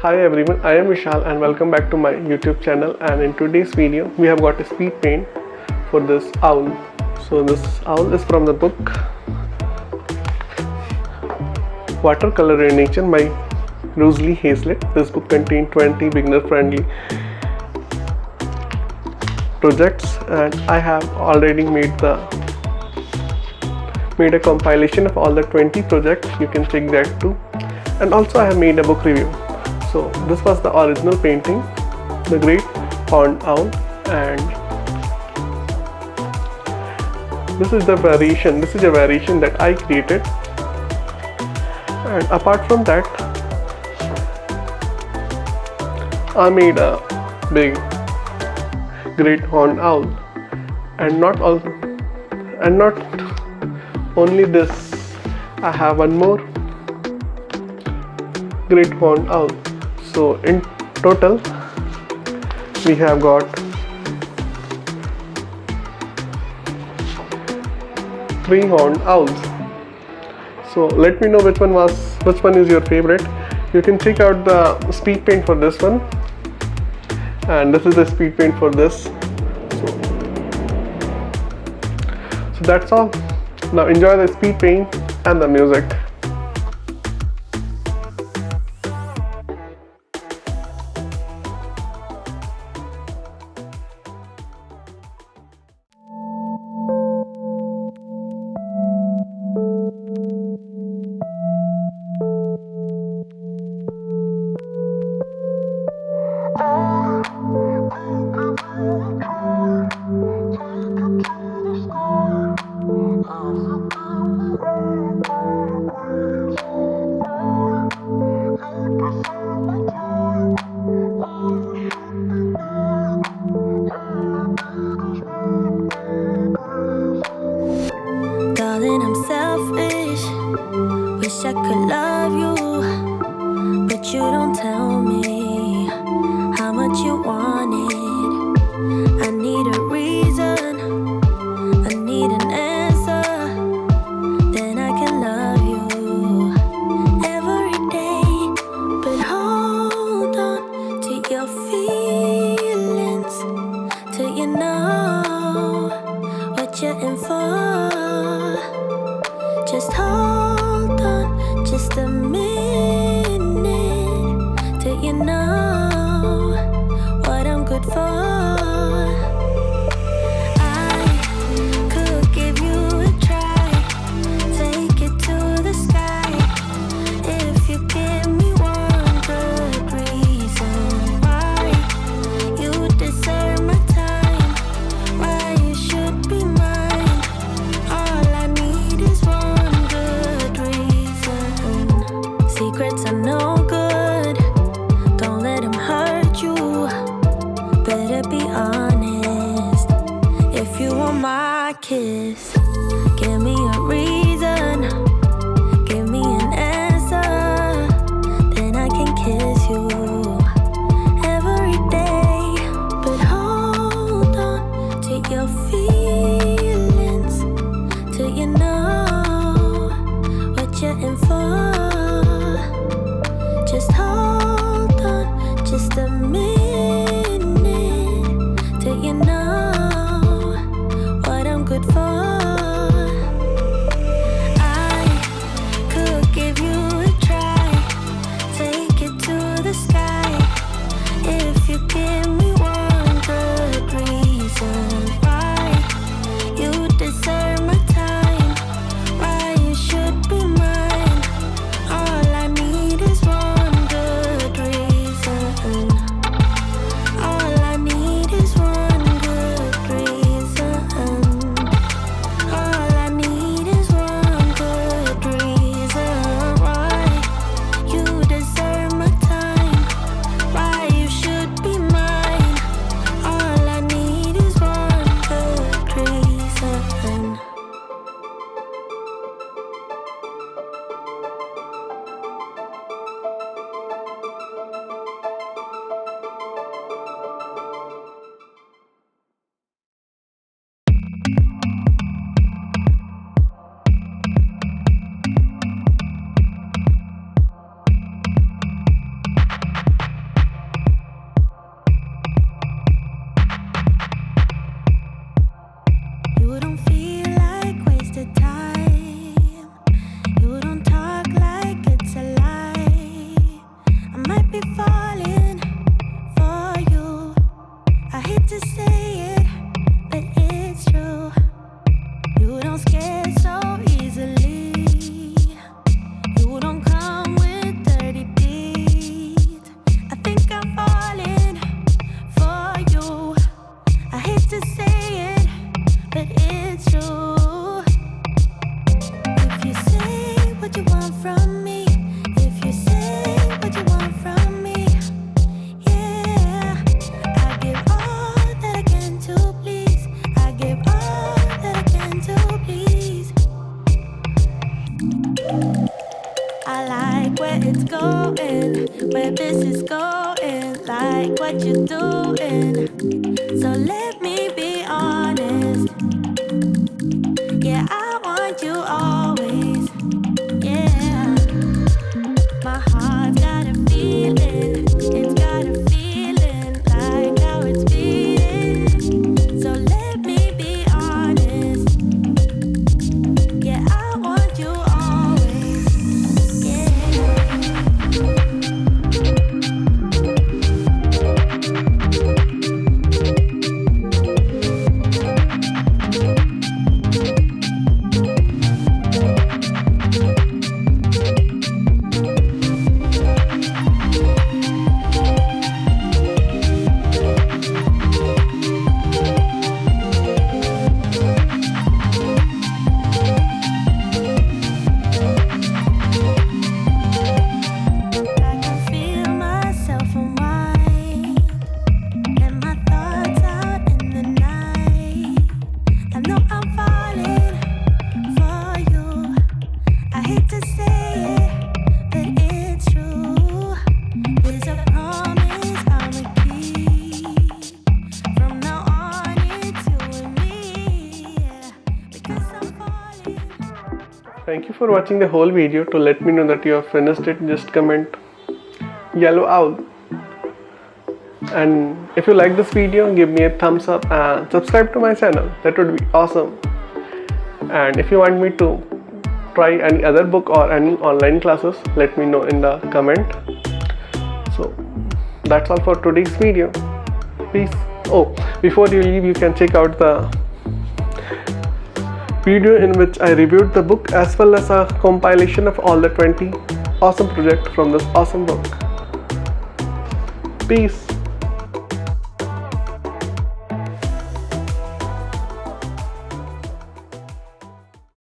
Hi everyone, I am Vishal and welcome back to my YouTube channel, and in today's video we have got a speed paint for this owl. So this owl is from the book Watercolor in Nature by Rosalie Haizlett. This book contains 20 beginner friendly projects, and I have already made a compilation of all the 20 projects. You can check that too, and also I have made a book review. So this was the original painting, the great horned owl, and this is a variation that I created. And apart from that, I made a big great horned owl, and not only this, I have one more great horned owl. So in total we have got 3 horned owls. So let me know which one is your favorite. You can check out the speed paint for this one, and this is the speed paint for this. So that's all. Now enjoy the speed paint and the music. Darling, I'm selfish. Wish I could love you, but you don't tell me how much you want it. I need a reason, I need an answer, then I can love you every day. But hold on to your feelings till you know what you're in for. Just hold on just a minute till you know what I'm good for. I could give you a try, take it to the sky, if you give me one good reason why you deserve my time, why you should be mine. All I need is one good reason. Secrets are no good, don't let them hurt you. Better be honest. If you want my kiss, give me a reason, give me an answer, then I can kiss you every day. But hold on to your feelings till you know what you're in for. Just hold on just a minute till you know what I'm good for. like what you're doing. So let me be honest. Yeah, I want you always. Yeah. My heart's got a feeling. It's got a feeling like how it's beating. So let me be honest. Yeah, I want you always. I can feel myself unwind, and my thoughts out in the night. I know I'm falling for you. I hate to say it, but it's true. There's a promise I'ma keep. From now on, it's you and me. Yeah, because I'm falling. Thank you for watching the whole video. To let me know that you have finished it, just comment yellow owl. And if you like this video, give me a thumbs up and subscribe to my channel. That would be awesome. And if you want me to try any other book or any online classes, let me know in the comment. So that's all for today's video. Peace. Oh, before you leave, you can check out the video in which I reviewed the book as well as a compilation of all the 20 awesome projects from this awesome book. Peace.